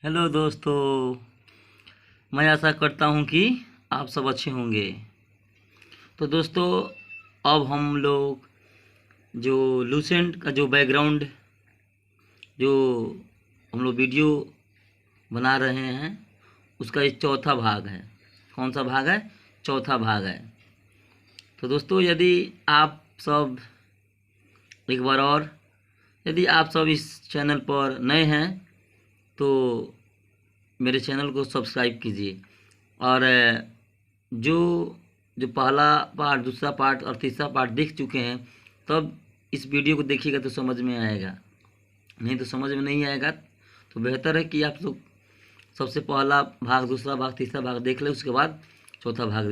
Hello दोस्तों, मैं आशा करता हूँ कि आप सब अच्छे होंगे। तो दोस्तों, अब हम लोग जो लूसेंट का जो बैकग्राउंड जो हम लोग वीडियो बना रहे हैं उसका ये चौथा भाग है। कौन सा भाग है? चौथा भाग है। तो दोस्तों, यदि आप सब एक बार और यदि आप सब इस चैनल पर नए हैं तो मेरे चैनल को सब्सक्राइब कीजिए। और जो जो पहला पार्ट, दूसरा पार्ट और तीसरा पार्ट देख चुके हैं तब इस वीडियो को देखिएगा तो समझ में आएगा, नहीं तो समझ में नहीं आएगा। तो बेहतर है कि आप लोग सबसे पहला भाग, दूसरा भाग, तीसरा भाग देख लें, उसके बाद चौथा भाग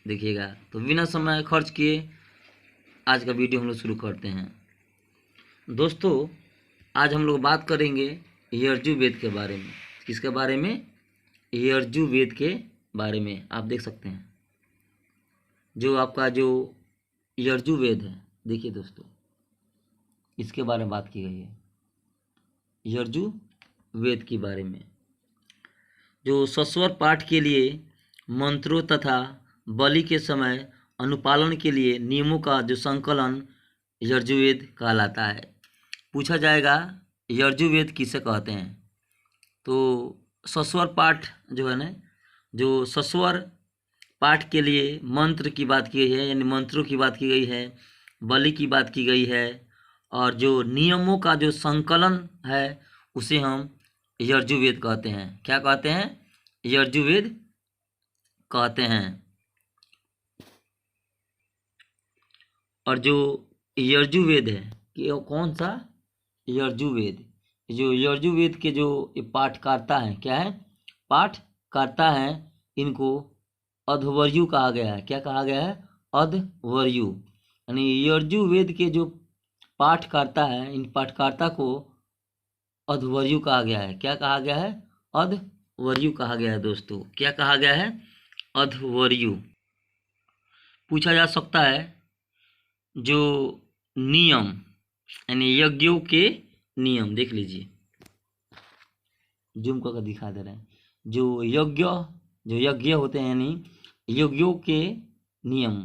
देखिएगा। तो बिना समय खर्च किए आज का वीडियो हम लोग शुरू करते हैं। दोस्तों, आज हम लोग बात करेंगे यजुर्वेद के बारे में। किसके बारे में? यजुर्वेद के बारे में। आप देख सकते हैं जो आपका जो यजुर्वेद है, देखिए दोस्तों, इसके बारे में बात की गई है। यजुर्वेद के बारे में जो सस्वर पाठ के लिए मंत्रों तथा बलि के समय अनुपालन के लिए नियमों का जो संकलन यजुर्वेद कहलाता है। पूछा जाएगा यजुर्वेद किसे कहते हैं? तो सस्वर पाठ जो है ना, जो सस्वर पाठ के लिए मंत्र की बात की गई है, यानी मंत्रों की बात की गई है, बलि की बात की गई है, और जो नियमों का जो संकलन है उसे हम यजुर्वेद कहते हैं। क्या कहते हैं? यजुर्वेद कहते हैं। और जो यजुर्वेद है कि कौन सा? यजुर्वेद। जो यजुर्वेद के जो पाठकर्ता हैं, क्या है? पाठकर्ता हैं, इनको अध्वर्यु कहा गया है। क्या कहा गया है? अध्वर्यु। यानी यजुर्वेद के जो पाठकर्ता है, इन पाठकर्ता को अध्वर्यु कहा गया है। क्या कहा गया है? अध्वर्यु कहा गया है। दोस्तों, क्या कहा गया है? अध्वर्यु। पूछा जा सकता है जो नियम, यानी यज्ञों के नियम, देख लीजिए, जूम करके दिखा दे रहे हैं। जो यज्ञ होते हैं, यानी यज्ञों के नियम,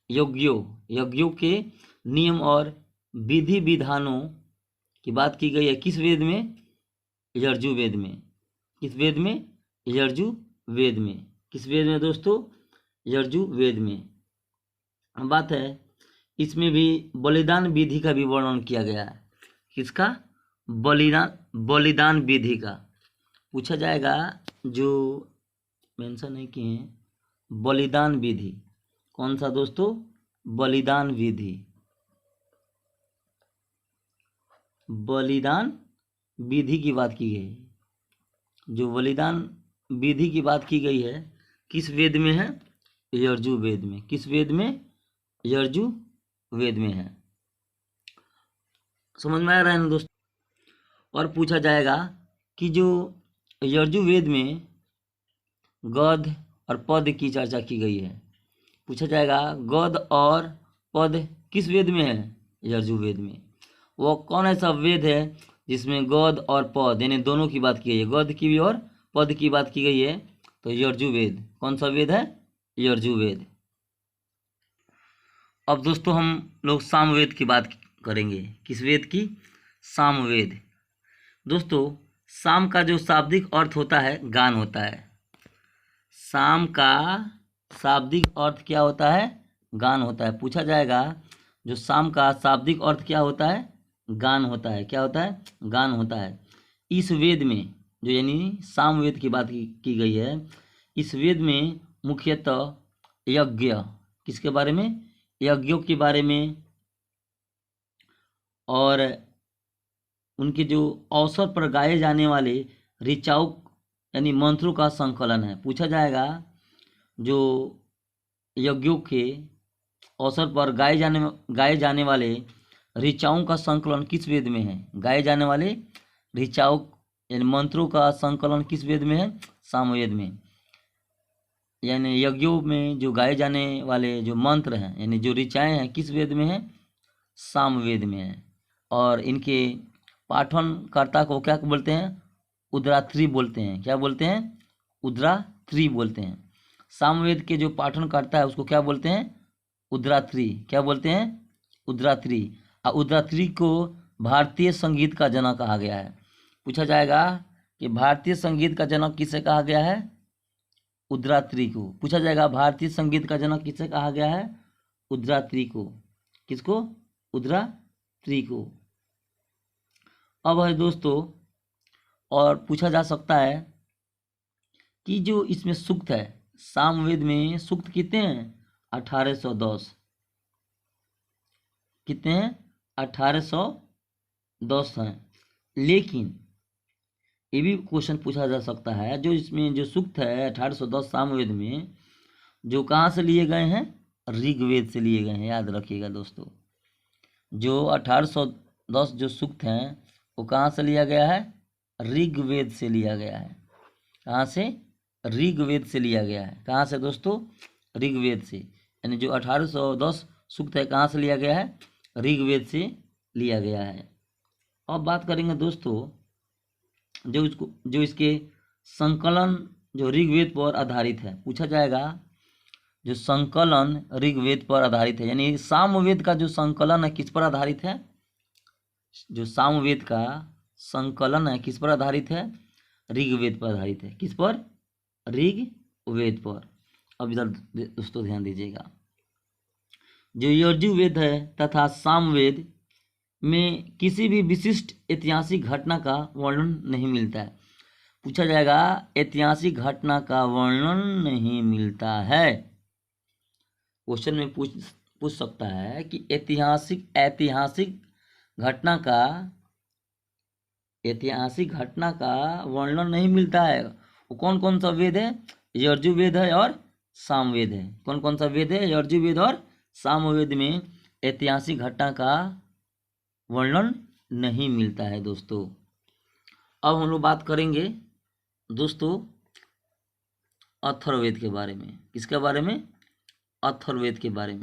यज्ञों के नियम और विधि विधानों की बात की गई है। किस वेद में? यजुर्वेद में। किस वेद में? यजुर्वेद में। किस वेद में दोस्तों? यजुर्वेद में। अब बात है, इसमें भी बलिदान विधि का भी वर्णन किया गया है। किसका? बलिदान विधि का। पूछा जाएगा, जो मेंशन नहीं किए हैं, बलिदान विधि कौन सा दोस्तों? बलिदान विधि। बलिदान विधि की बात की गई। जो बलिदान विधि की बात की गई है किस वेद में है? यजुर्वेद में। किस वेद में? यजुर्वेद में है। समझ में आ रहा है ना दोस्तों? और पूछा जाएगा कि जो यजुर्वेद में गद और पद की चर्चा की गई है। पूछा जाएगा गद और पद किस वेद में है? यजुर्वेद में। वो कौन ऐसा वेद है जिसमें गद और पद, यानी दोनों की बात की गई है, गद की भी और पद की बात की गई है? तो यजुर्वेद। कौन सा वेद है? यजुर्वेद। अब दोस्तों, हम लोग सामवेद की बात करेंगे। किस वेद की? सामवेद। दोस्तों, साम का जो शाब्दिक अर्थ होता है, गान होता है। साम का शाब्दिक अर्थ क्या होता है? गान होता है। पूछा जाएगा जो साम का शाब्दिक अर्थ क्या होता है? गान होता है। क्या होता है? गान होता है। इस वेद में जो, यानी सामवेद की बात की गई है, इस वेद में मुख्यतः यज्ञ, किसके बारे में? यज्ञों के बारे में, और उनके जो अवसर पर गाए जाने वाले ऋचाओं, यानी मंत्रों का संकलन है। पूछा जाएगा जो यज्ञों के अवसर पर गाए जाने वाले ऋचाओं का संकलन किस वेद में है? गाए जाने वाले ऋचाओं यानी मंत्रों का संकलन किस वेद में है? सामवेद में। यानी यज्ञों में जो गाए जाने वाले जो मंत्र हैं, यानी जो ऋचाएँ हैं, किस वेद में है? सामवेद में है। और इनके पाठनकर्ता को क्या बोलते हैं? उद्रात्री बोलते हैं। क्या बोलते हैं? उद्रात्री बोलते हैं। सामवेद के जो पाठन करता है उसको क्या बोलते हैं? उद्रात्री। क्या बोलते हैं? उद्रात्री। और उद्रात्री को भारतीय संगीत का जनक कहा गया है। पूछा जाएगा कि भारतीय संगीत का जनक किसे कहा गया है? उद्रात्री को। पूछा जाएगा भारतीय संगीत का जनक किसे कहा गया है? उद्रात्री को। किसको? उद्रात्री को। अब है दोस्तों, और पूछा जा सकता है कि जो इसमें सूक्त है, सामवेद में सूक्त कितने हैं? 1810। कितने हैं? 1810 हैं। लेकिन ये भी क्वेश्चन पूछा जा सकता है, जो इसमें जो सूक्त है 1810 सामवेद में, जो कहाँ से लिए गए हैं? ऋग्वेद से लिए गए हैं। याद रखिएगा दोस्तों, जो 1810 जो सूक्त हैं वो कहाँ से लिया गया है? ऋग्वेद से लिया गया है। कहाँ से? ऋग्वेद से लिया गया है। कहाँ से दोस्तों? ऋग्वेद से। यानी जो 1810 सूक्त है कहाँ से लिया गया है? ऋग्वेद से लिया गया है। अब बात करेंगे दोस्तों, जो इसके संकलन जो ऋग्वेद पर आधारित है। पूछा जाएगा जो संकलन ऋग्वेद पर आधारित है, यानी सामवेद का जो संकलन है किस पर आधारित है? जो सामवेद का संकलन है किस पर आधारित है? ऋग्वेद पर आधारित है। किस पर? ऋग्वेद पर। अब इधर दोस्तों ध्यान दीजिएगा, जो यजुर्वेद है तथा सामवेद में किसी भी विशिष्ट ऐतिहासिक घटना का वर्णन नहीं मिलता है। पूछा जाएगा ऐतिहासिक घटना का वर्णन नहीं मिलता है। क्वेश्चन में पूछ सकता है कि ऐतिहासिक घटना का वर्णन नहीं मिलता है। वो कौन कौन सा वेद है? यजुर्वेद है और सामवेद है। कौन कौन सा वेद है? यजुर्वेद और सामवेद में ऐतिहासिक घटना का वर्णन नहीं मिलता है दोस्तों। अब हम लोग बात करेंगे दोस्तों अथर्ववेद के बारे में। किसके बारे में? अथर्ववेद के बारे में।